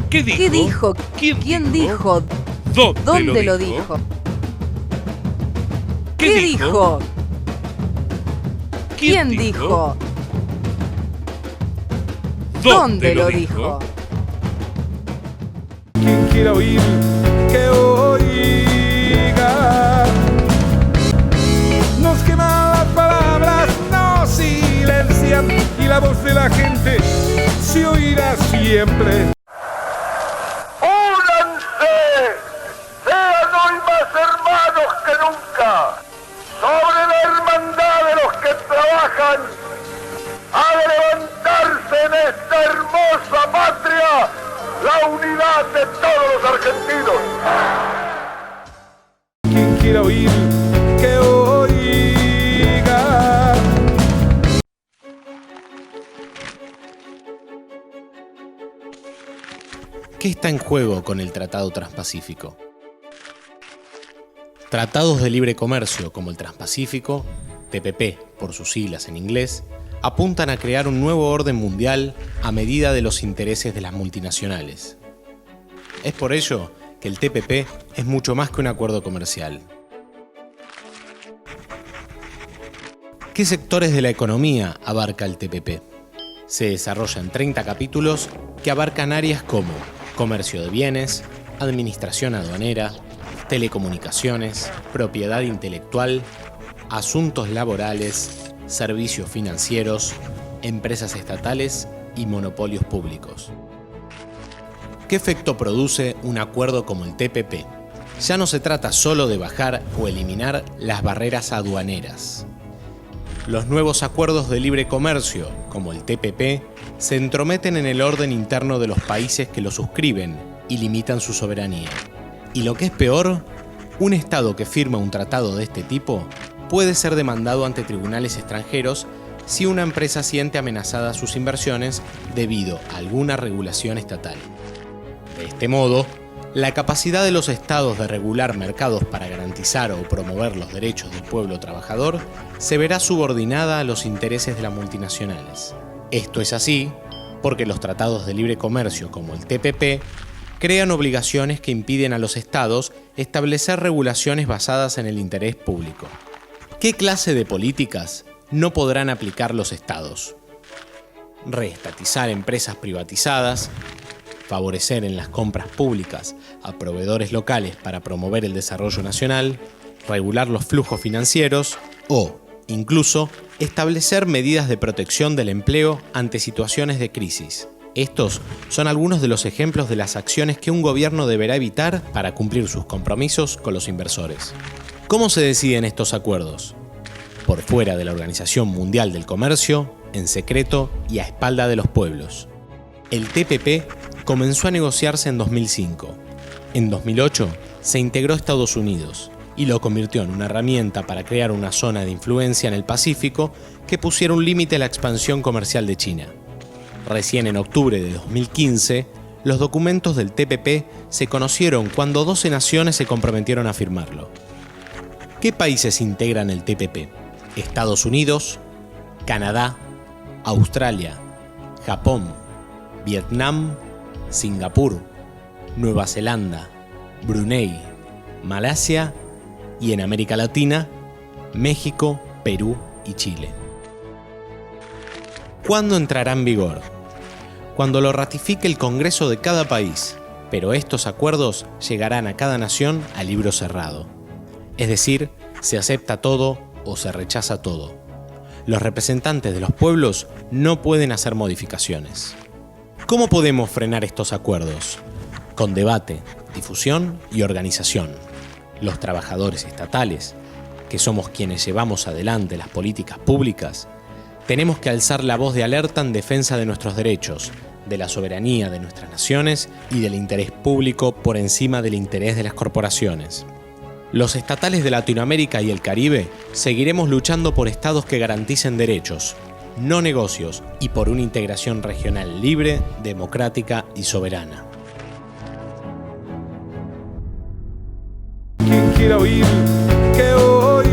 ¿Qué dijo? ¿Qué dijo? ¿Quién dijo? ¿Dónde lo dijo? ¿Qué ¿Qué dijo? ¿Quién dijo? ¿Dónde lo dijo? Quien quiera oír, que oiga. Nos queman las palabras, nos silencian y la voz de la gente se oirá siempre. ¡Únanse! ¡Sean hoy más hermanos que nunca! Sobre la hermandad de los que trabajan a levantarse en esta hermosa patria la unidad de todos los argentinos. Quien quiera oír, que oiga. ¿Qué está en juego con el Tratado Transpacífico? Tratados de libre comercio como el Transpacífico, TPP por sus siglas en inglés, apuntan a crear un nuevo orden mundial a medida de los intereses de las multinacionales. Es por ello que el TPP es mucho más que un acuerdo comercial. ¿Qué sectores de la economía abarca el TPP? Se desarrolla en 30 capítulos que abarcan áreas como comercio de bienes, administración aduanera, telecomunicaciones, propiedad intelectual, asuntos laborales, servicios financieros, empresas estatales y monopolios públicos. ¿Qué efecto produce un acuerdo como el TPP? Ya no se trata solo de bajar o eliminar las barreras aduaneras. Los nuevos acuerdos de libre comercio, como el TPP, se entrometen en el orden interno de los países que lo suscriben y limitan su soberanía. Y lo que es peor, un Estado que firma un tratado de este tipo puede ser demandado ante tribunales extranjeros si una empresa siente amenazadas sus inversiones debido a alguna regulación estatal. De este modo, la capacidad de los estados de regular mercados para garantizar o promover los derechos del pueblo trabajador se verá subordinada a los intereses de las multinacionales. Esto es así porque los tratados de libre comercio como el TPP crean obligaciones que impiden a los estados establecer regulaciones basadas en el interés público. ¿Qué clase de políticas no podrán aplicar los estados? Reestatizar empresas privatizadas, favorecer en las compras públicas a proveedores locales para promover el desarrollo nacional, regular los flujos financieros o, incluso, establecer medidas de protección del empleo ante situaciones de crisis. Estos son algunos de los ejemplos de las acciones que un gobierno deberá evitar para cumplir sus compromisos con los inversores. ¿Cómo se deciden estos acuerdos? Por fuera de la Organización Mundial del Comercio, en secreto y a espalda de los pueblos. El TPP comenzó a negociarse en 2005. En 2008 se integró Estados Unidos y lo convirtió en una herramienta para crear una zona de influencia en el Pacífico que pusiera un límite a la expansión comercial de China. Recién en octubre de 2015, los documentos del TPP se conocieron cuando 12 naciones se comprometieron a firmarlo. ¿Qué países integran el TPP? Estados Unidos, Canadá, Australia, Japón, Vietnam, Singapur, Nueva Zelanda, Brunei, Malasia y en América Latina, México, Perú y Chile. ¿Cuándo entrará en vigor? Cuando lo ratifique el Congreso de cada país, pero estos acuerdos llegarán a cada nación a libro cerrado. Es decir, se acepta todo o se rechaza todo. Los representantes de los pueblos no pueden hacer modificaciones. ¿Cómo podemos frenar estos acuerdos? Con debate, difusión y organización. Los trabajadores estatales, que somos quienes llevamos adelante las políticas públicas, tenemos que alzar la voz de alerta en defensa de nuestros derechos, de la soberanía de nuestras naciones y del interés público por encima del interés de las corporaciones. Los estatales de Latinoamérica y el Caribe seguiremos luchando por estados que garanticen derechos, no negocios, y por una integración regional libre, democrática y soberana. Quien quiera oír, que oiga.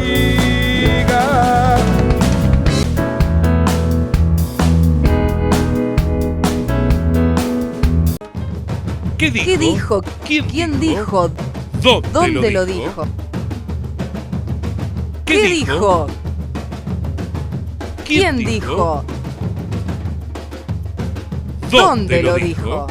¿Qué dijo? ¿Quién dijo? ¿Dónde lo dijo? ¿Qué dijo? ¿Quién dijo? ¿Dónde lo dijo?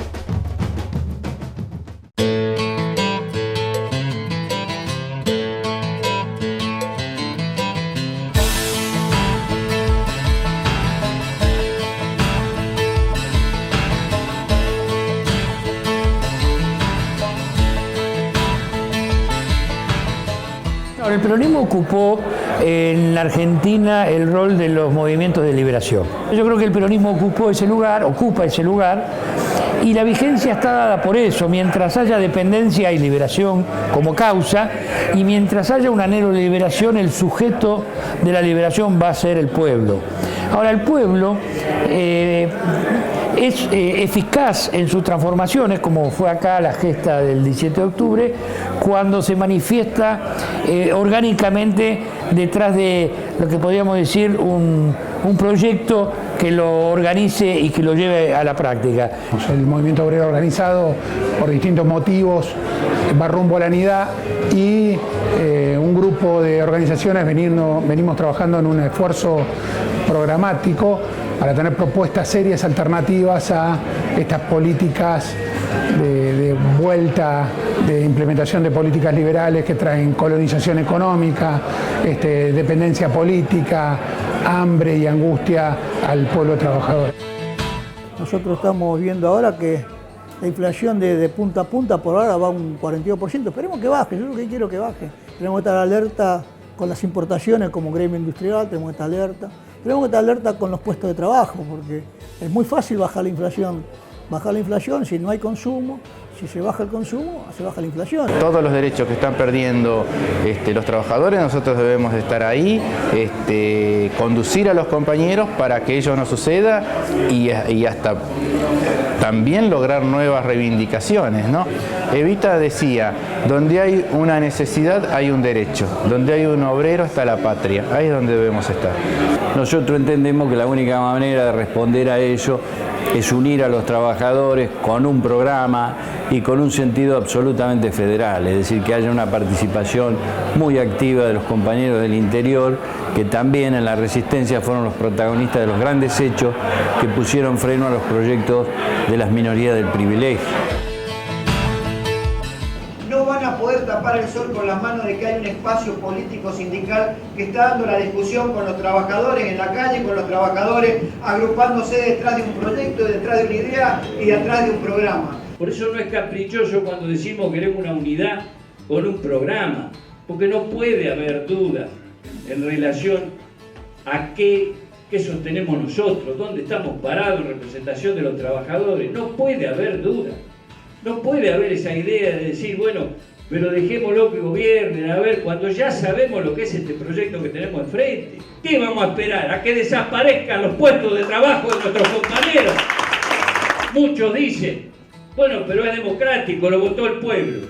El peronismo ocupó en la Argentina el rol de los movimientos de liberación. Yo creo que el peronismo ocupa ese lugar, y la vigencia está dada por eso. Mientras haya dependencia y liberación como causa, y mientras haya un anhelo de liberación, el sujeto de la liberación va a ser el pueblo. Ahora, el pueblo es eficaz en sus transformaciones, como fue acá la gesta del 17 de octubre, cuando se manifiesta orgánicamente detrás de lo que podríamos decir un proyecto que lo organice y que lo lleve a la práctica. El movimiento obrero organizado, por distintos motivos, va rumbo a la unidad, y un grupo de organizaciones venimos trabajando en un esfuerzo programático para tener propuestas serias alternativas a estas políticas de vuelta, de implementación de políticas liberales que traen colonización económica, dependencia política, hambre y angustia al pueblo trabajador. Nosotros estamos viendo ahora que la inflación de punta a punta por ahora va a un 42%. Esperemos que baje, yo lo que quiero que baje. Tenemos que estar alerta con las importaciones como gremio industrial, tenemos que estar alerta. Tenemos que estar alerta con los puestos de trabajo, porque es muy fácil bajar la inflación. Bajar la inflación si no hay consumo. Si se baja el consumo, se baja la inflación. Todos los derechos que están perdiendo los trabajadores, nosotros debemos de estar ahí, conducir a los compañeros para que ello no suceda, y hasta también lograr nuevas reivindicaciones, ¿no? Evita decía, donde hay una necesidad hay un derecho, donde hay un obrero está la patria, ahí es donde debemos estar. Nosotros entendemos que la única manera de responder a ello es unir a los trabajadores con un programa y con un sentido absolutamente federal, es decir, que haya una participación muy activa de los compañeros del interior, que también en la resistencia fueron los protagonistas de los grandes hechos que pusieron freno a los proyectos de las minorías del privilegio. No van a poder tapar el sol con las manos de que hay un espacio político sindical que está dando la discusión con los trabajadores en la calle, con los trabajadores agrupándose detrás de un proyecto, detrás de una idea y detrás de un programa. Por eso no es caprichoso cuando decimos que queremos una unidad con un programa, porque no puede haber duda en relación a qué sostenemos nosotros, dónde estamos parados en representación de los trabajadores. No puede haber duda. No puede haber esa idea de decir, bueno, pero dejémoslo que gobiernen, a ver, cuando ya sabemos lo que es este proyecto que tenemos enfrente. ¿Qué vamos a esperar? ¿A que desaparezcan los puestos de trabajo de nuestros compañeros? Muchos dicen, bueno, pero es democrático, lo votó el pueblo.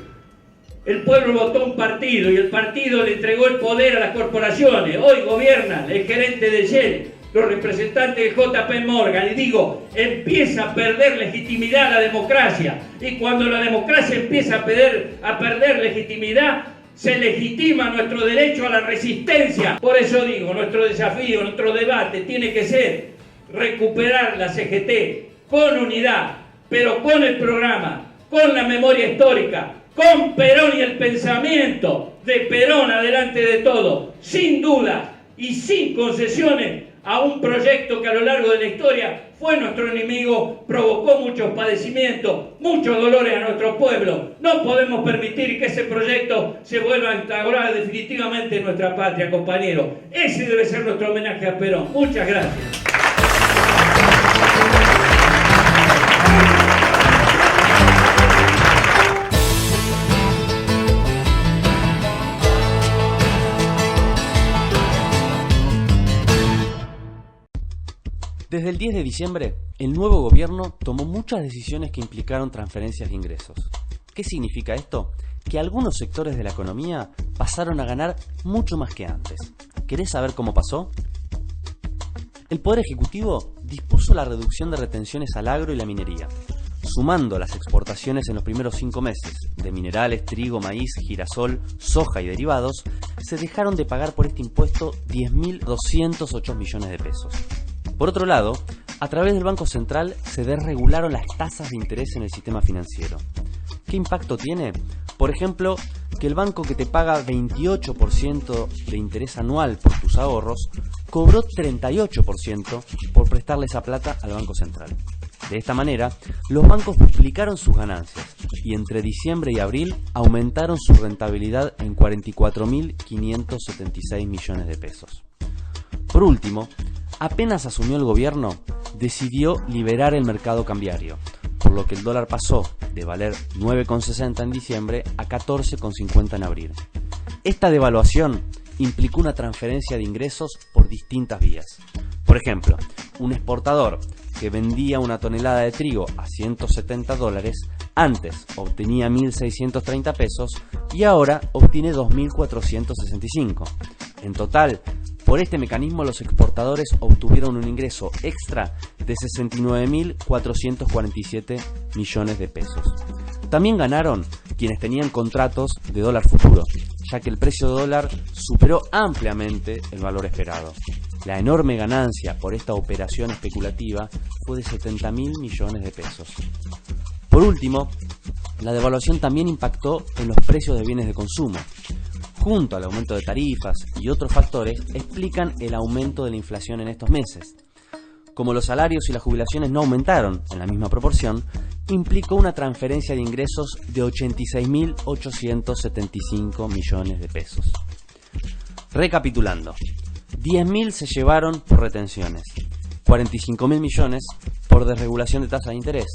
El pueblo votó un partido y el partido le entregó el poder a las corporaciones. Hoy gobiernan el gerente de Shell, los representantes de JP Morgan, y digo, empieza a perder legitimidad la democracia, y cuando la democracia empieza a perder legitimidad, se legitima nuestro derecho a la resistencia. Por eso digo, nuestro desafío, nuestro debate tiene que ser recuperar la CGT con unidad, pero con el programa, con la memoria histórica, con Perón y el pensamiento de Perón adelante de todo, sin duda y sin concesiones a un proyecto que a lo largo de la historia fue nuestro enemigo, provocó muchos padecimientos, muchos dolores a nuestro pueblo. No podemos permitir que ese proyecto se vuelva a instaurar definitivamente en nuestra patria, compañeros. Ese debe ser nuestro homenaje a Perón. Muchas gracias. Desde el 10 de diciembre, el nuevo gobierno tomó muchas decisiones que implicaron transferencias de ingresos. ¿Qué significa esto? Que algunos sectores de la economía pasaron a ganar mucho más que antes. ¿Querés saber cómo pasó? El Poder Ejecutivo dispuso la reducción de retenciones al agro y la minería. sumando las exportaciones en los primeros 5 meses de minerales, trigo, maíz, girasol, soja y derivados, se dejaron de pagar por este impuesto 10.208 millones de pesos. Por otro lado, a través del Banco Central se desregularon las tasas de interés en el sistema financiero. ¿Qué impacto tiene? Por ejemplo, que el banco que te paga 28% de interés anual por tus ahorros, cobró 38% por prestarle esa plata al Banco Central. De esta manera, los bancos duplicaron sus ganancias y entre diciembre y abril aumentaron su rentabilidad en 44.576 millones de pesos. Por último, apenas asumió el gobierno, decidió liberar el mercado cambiario, por lo que el dólar pasó de valer 9,60 en diciembre a 14,50 en abril. Esta devaluación implicó una transferencia de ingresos por distintas vías. Por ejemplo, un exportador que vendía una tonelada de trigo a $170, antes obtenía 1.630 pesos y ahora obtiene 2.465. En total, por este mecanismo los exportadores obtuvieron un ingreso extra de 69.447 millones de pesos. También ganaron quienes tenían contratos de dólar futuro, ya que el precio de dólar superó ampliamente el valor esperado. La enorme ganancia por esta operación especulativa fue de 70.000 millones de pesos. Por último, la devaluación también impactó en los precios de bienes de consumo. Junto al aumento de tarifas y otros factores, explican el aumento de la inflación en estos meses. Como los salarios y las jubilaciones no aumentaron en la misma proporción, implicó una transferencia de ingresos de 86.875 millones de pesos. Recapitulando, 10.000 se llevaron por retenciones, 45.000 millones por desregulación de tasa de interés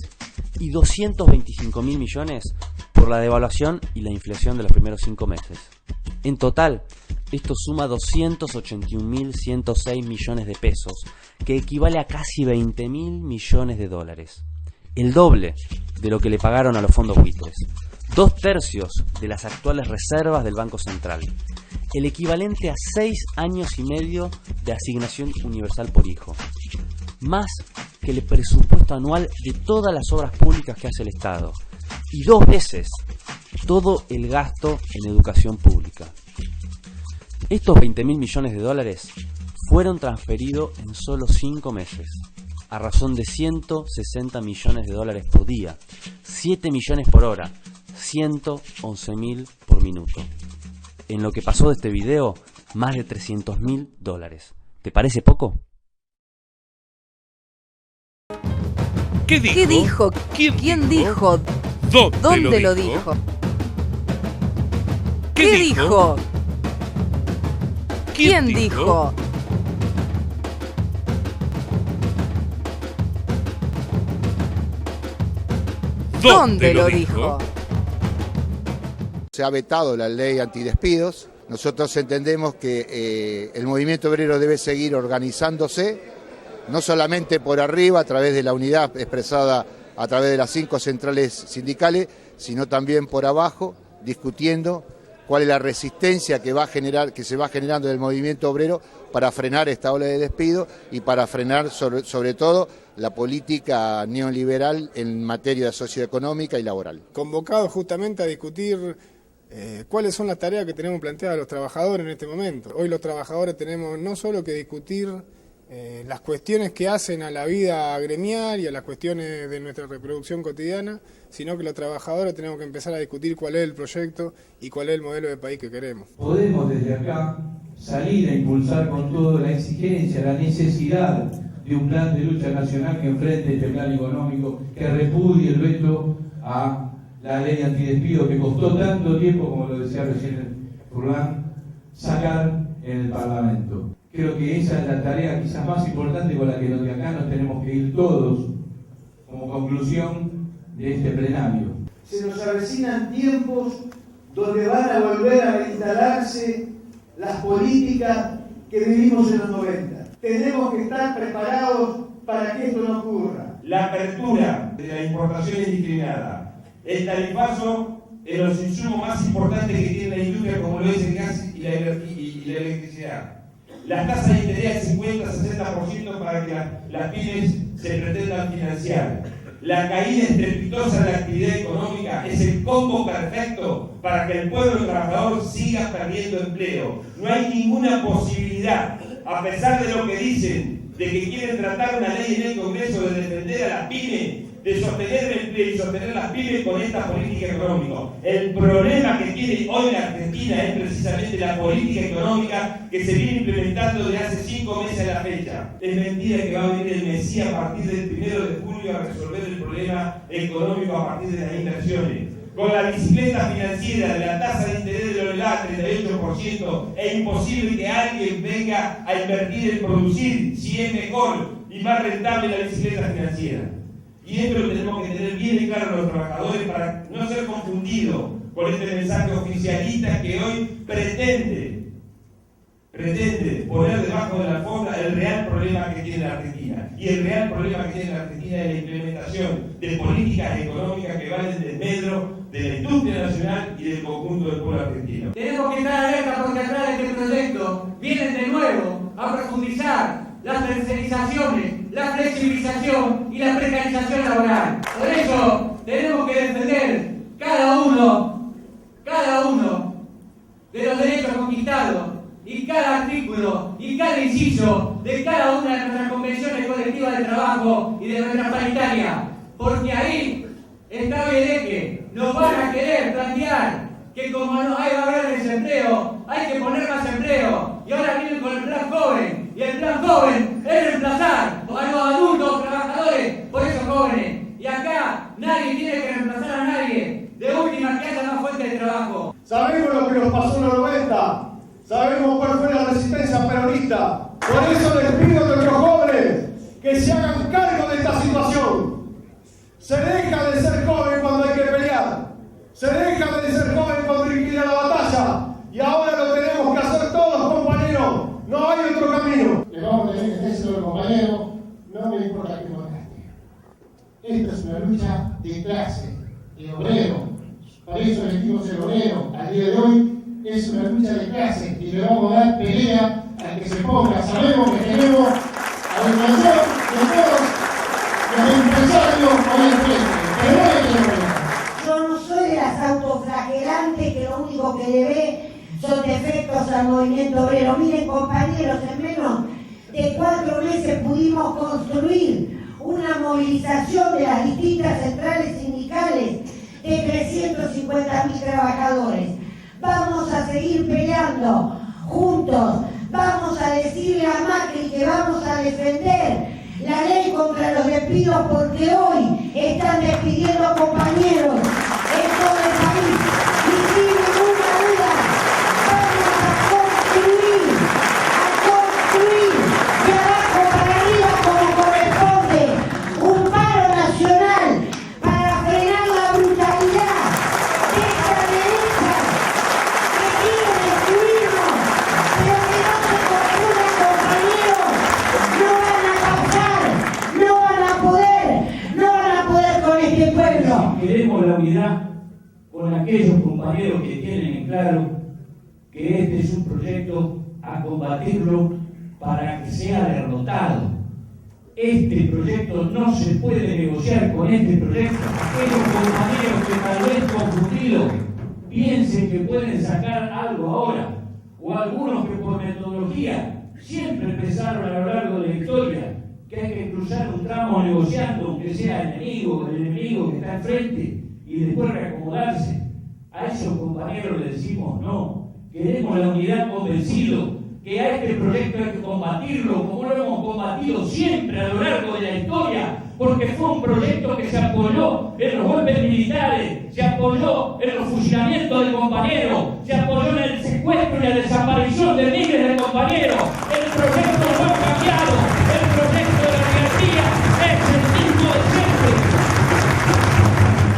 y 225.000 millones por la devaluación y la inflación de los primeros 5 meses. En total, esto suma 281.106 millones de pesos, que equivale a casi 20.000 millones de dólares. El doble de lo que le pagaron a los fondos buitres. 2/3 de las actuales reservas del Banco Central. El equivalente a 6 años y medio de asignación universal por hijo. Más que el presupuesto anual de todas las obras públicas que hace el Estado. Y 2 veces todo el gasto en educación pública. Estos 20.000 millones de dólares fueron transferidos en solo 5 meses, a razón de 160 millones de dólares por día, 7 millones por hora, 111.000 por minuto. En lo que pasó de este video, más de 300.000 dólares. ¿Te parece poco? ¿Qué dijo? ¿Quién dijo? ¿Dónde lo dijo? ¿Qué dijo? ¿Quién dijo? ¿Dónde lo dijo? Se ha vetado la ley antidespidos. Nosotros entendemos que el movimiento obrero debe seguir organizándose, no solamente por arriba, a través de la unidad expresada a través de las 5 centrales sindicales, sino también por abajo, discutiendo cuál es la resistencia que se va generando en el movimiento obrero para frenar esta ola de despido y para frenar sobre todo la política neoliberal en materia socioeconómica y laboral. Convocados justamente a discutir cuáles son las tareas que tenemos planteadas los trabajadores en este momento. Hoy los trabajadores tenemos no solo que discutir las cuestiones que hacen a la vida gremial y a las cuestiones de nuestra reproducción cotidiana, sino que los trabajadores tenemos que empezar a discutir cuál es el proyecto y cuál es el modelo de país que queremos. Podemos desde acá salir a impulsar con toda la exigencia, la necesidad de un plan de lucha nacional que enfrente este plan económico, que repudie el veto a la ley antidespido que costó tanto tiempo, como lo decía recién Furlan, sacar en el Parlamento. Creo que esa es la tarea quizás más importante con la que de acá nos tenemos que ir todos como conclusión de este plenario. Se nos avecinan tiempos donde van a volver a instalarse las políticas que vivimos en los 90. Tenemos que estar preparados para que esto no ocurra. La apertura de la importación indiscriminada, el tarifazo en los insumos más importantes que tiene la industria, como lo es el gas y la electricidad. Las tasas de interés del 50-60% para que las pymes se pretendan financiar. la caída estrepitosa de la actividad económica es el combo perfecto para que el pueblo trabajador siga perdiendo empleo. No hay ninguna posibilidad, a pesar de lo que dicen, de que quieren tratar una ley en el Congreso de defender a las pymes, de sostener el empleo y sostener las pymes con esta política económica. El problema que tiene hoy la Argentina es precisamente la política económica que se viene implementando desde hace 5 meses a la fecha. Es mentira que va a venir el Mesías a partir del 1 de julio a resolver el problema económico a partir de las inversiones. Con la bicicleta financiera de la tasa de interés de OLA 38%, es imposible que alguien venga a invertir en producir si es mejor y más rentable la bicicleta financiera. Y esto lo tenemos que tener bien en claro los trabajadores para no ser confundidos con este mensaje oficialista que hoy pretende poner debajo de la alfombra el real problema que tiene la Argentina. Y el real problema que tiene la Argentina es la implementación de políticas económicas que van del medro de la industria nacional y del conjunto del pueblo argentino. Tenemos que estar alerta porque atrás de este proyecto vienen de nuevo a profundizar las tercerizaciones, la flexibilización y la precarización laboral. Por eso tenemos que defender cada uno de los derechos conquistados y cada artículo y cada inciso de cada una de nuestras convenciones colectivas de trabajo y de nuestra paritaria, porque ahí está bien que nos van a querer plantear que como no va a haber desempleo, hay que poner más empleo. Y ahora vienen con el plan joven. Y el plan joven es reemplazar a los adultos trabajadores por esos jóvenes. Y acá nadie tiene que reemplazar a nadie. De última, que haya más fuentes de trabajo. Sabemos lo que nos pasó en los 90. Sabemos cuál fue la resistencia peronista. Por eso les pido a nuestros jóvenes que se hagan cargo de esta situación. Se deja de ser joven cuando hay que pelear. Se deja de ser joven cuando hay que ir a la batalla. Y ahora lo tenemos que hacer todos, compañeros. No hay otro camino. Le vamos a tener que decir a los compañeros, no me importa que nos castiguen. Esta es una lucha de clase, de obrero. Por eso elegimos el obrero. Al día de hoy es una lucha de clase y le vamos a dar pelea al que se ponga. Sabemos que tenemos a la invasión de todos los empresarios con el frente. Pero no hay que lograr. Yo no soy de las autoflagelantes que lo único que le ve son defectos al movimiento obrero. Miren, compañeros, en menos de 4 meses pudimos construir una movilización de las distintas centrales sindicales de 350.000 trabajadores. Vamos a seguir peleando juntos. Vamos a decirle a Macri que vamos a defender la ley contra los despidos porque hoy están despidiendo compañeros en todo el país. Y sin ninguna duda vamos a construir de abajo para arriba como corresponde un paro nacional para frenar la brutalidad de esta derecha que quiere destruirnos, pero que no se confundan, compañeros, no van a pasar, no van a poder con este pueblo. Queremos la unidad con aquellos compañeros que tienen en claro que este es un proyecto a combatirlo para que sea derrotado. Este proyecto no se puede negociar con este proyecto. Aquellos compañeros que tal vez confundidos piensen que pueden sacar algo ahora, o algunos que por metodología siempre pensaron a lo largo de la historia que hay que cruzar un tramo negociando, aunque sea el enemigo que está enfrente, y después reacomodarse. A esos compañeros les decimos no. Queremos la unidad convencido que a este proyecto hay que combatirlo como lo hemos combatido siempre a lo largo de la historia, porque fue un proyecto que se apoyó en los golpes militares, se apoyó en los fusilamientos de compañeros, se apoyó en el secuestro y la desaparición de miles de compañeros. El proyecto no ha cambiado, el proyecto de la libertad es el mismo de siempre.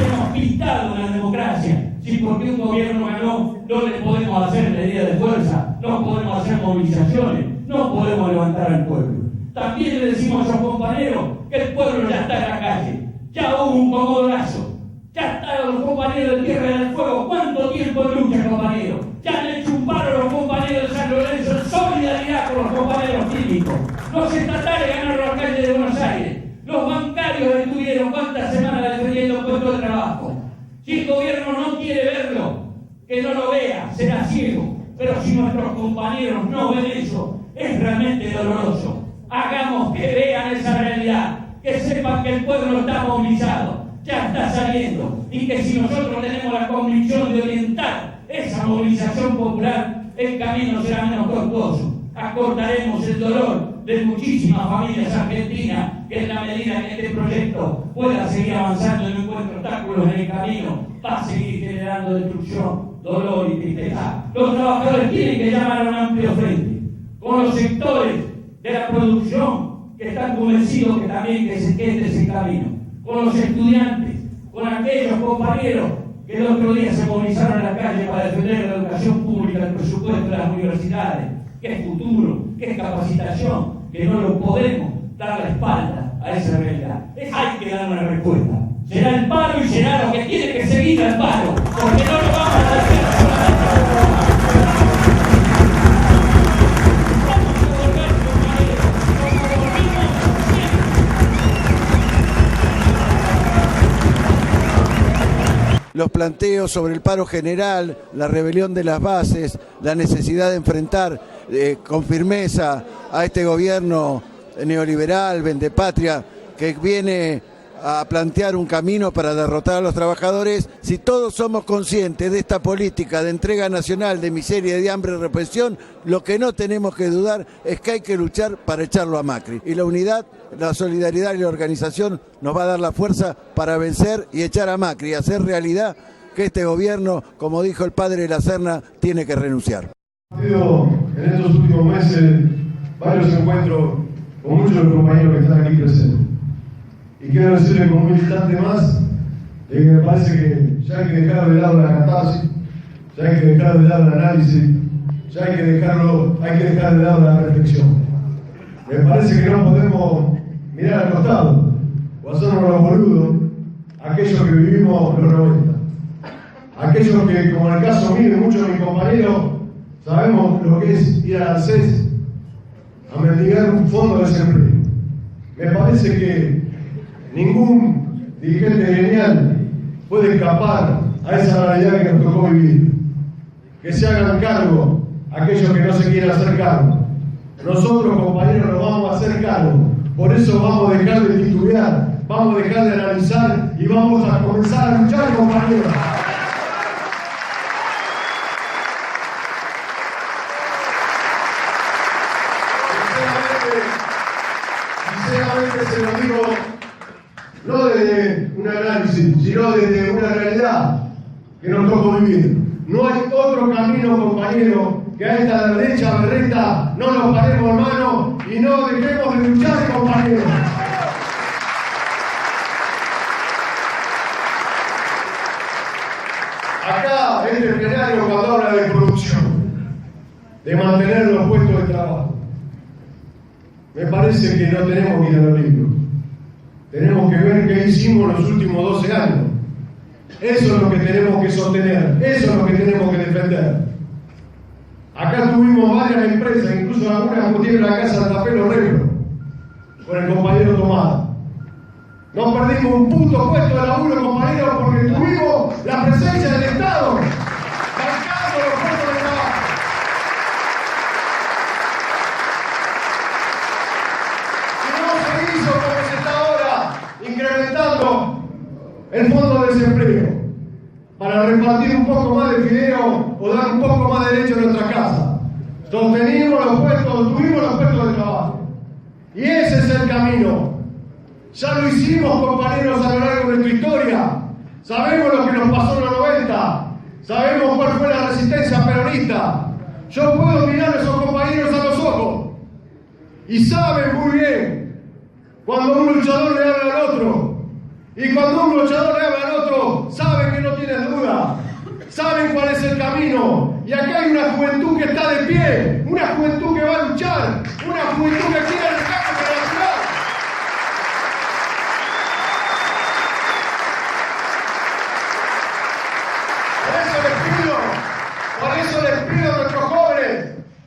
Hemos pintado una democracia. Si porque un gobierno ganó, no le podemos hacer medidas de fuerza, no podemos hacer movilizaciones, no podemos levantar al pueblo. También le decimos a los compañeros que el pueblo ya está en la calle, ya hubo un comodorazo, ya están los compañeros de Tierra del Fuego. ¿Cuánto tiempo de lucha, compañeros? Ya han hecho un paro los compañeros de San Lorenzo en solidaridad con los compañeros químicos. Los estatales ganaron las calles de Buenos Aires, los bancarios detuvieron cuántas Si el gobierno no quiere verlo, que no lo vea, será ciego. Pero si nuestros compañeros no ven eso, es realmente doloroso. Hagamos que vean esa realidad, que sepan que el pueblo está movilizado, ya está saliendo, y que si nosotros tenemos la convicción de orientar esa movilización popular, el camino será menos tortuoso. Acortaremos el dolor de muchísimas familias argentinas que en la medida que este proyecto pueda seguir avanzando y no encuentre obstáculos en el camino, va a seguir generando destrucción, dolor y tristeza. Los trabajadores tienen que llamar a un amplio frente, con los sectores de la producción que están convencidos que también que este es el camino, con los estudiantes, con aquellos compañeros que el otro día se movilizaron en la calle para defender la educación pública, el presupuesto de las universidades, que es futuro, que es capacitación, que no lo podemos dar la espalda a esa realidad. Hay que dar una respuesta. Será el paro y será lo que tiene que seguir al paro, porque no lo vamos a hacer los planteos sobre el paro general, la rebelión de las bases, la necesidad de enfrentar con firmeza a este gobierno neoliberal, vendepatria, que viene a plantear un camino para derrotar a los trabajadores. Si todos somos conscientes de esta política de entrega nacional, de miseria, de hambre y represión, lo que no tenemos que dudar es que hay que luchar para echarlo a Macri. Y la unidad, la solidaridad y la organización nos va a dar la fuerza para vencer y echar a Macri, y hacer realidad que este gobierno, como dijo el padre de la Serna, tiene que renunciar. He tenido en estos últimos meses varios encuentros con muchos de los compañeros que están aquí presentes. Y quiero decirle como un instante más que me parece que ya hay que dejar de lado la catarsis, ya hay que dejar de lado el análisis, ya hay que dejar de lado la reflexión. Me parece que no podemos mirar al costado o hacernos los boludos aquellos que vivimos los 90. Aquellos que, como en el caso mío y muchos de mis compañeros, sabemos lo que es ir al ANSES a mendigar un fondo de desempleo. Me parece que ningún dirigente gremial puede escapar a esa realidad que nos tocó vivir. Que se hagan cargo aquellos que no se quieran hacer cargo. Nosotros, compañeros, nos vamos a hacer cargo. Por eso vamos a dejar de titubear, vamos a dejar de analizar y vamos a comenzar a luchar, compañeros. Sinceramente se lo digo, no desde un análisis, sino desde una realidad que nos tocó vivir. No hay otro camino, compañero, que a esta derecha berreta no nos paremos hermano y no dejemos de luchar, compañero. Acá este plenario cuando habla de producción, de mantener los puestos de trabajo, me parece que no tenemos que ir a los libros. Tenemos que ver qué hicimos los últimos 12 años. Eso es lo que tenemos que sostener, eso es lo que tenemos que defender. Acá tuvimos varias empresas, incluso algunas que tienen la casa de papel Repro, con el compañero Tomás. No perdimos un puto puesto de laburo, compañeros, porque tuvimos la presencia del Estado marcando los puestos de trabajo. Y no se hizo como se está ahora, incrementando el fondo de desempleo para repartir un poco más de fideo o dar un poco más de derecho a nuestra casa. Sostenimos los puestos, tuvimos los puestos de trabajo. Y ese es el camino. Ya lo hicimos, compañeros, a lo largo de nuestra historia. Sabemos lo que nos pasó en los 90. Sabemos cuál fue la resistencia peronista. Yo puedo mirar a esos compañeros a los ojos. Y saben muy bien cuando un luchador le habla al otro. Y cuando un luchador le habla al otro, saben que no tienen duda. Saben cuál es el camino. Y acá hay una juventud que está de pie. Una juventud que va a luchar. Una juventud que quiere el cambio de la ciudad. Por eso les pido a nuestros jóvenes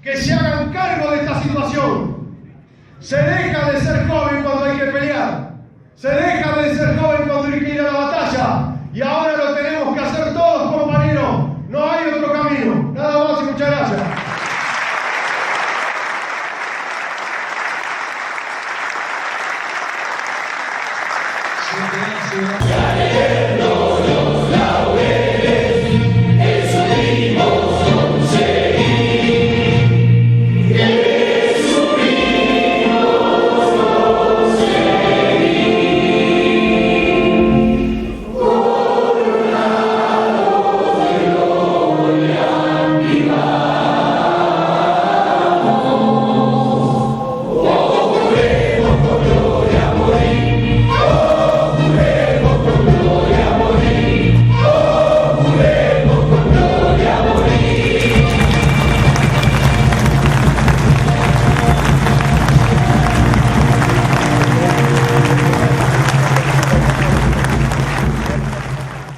que se hagan cargo de esta situación. Se deja de ser joven cuando hay que pelear. Se deja de ser joven cuando hay que ir a la batalla. Y ahora lo tenemos que Gracias.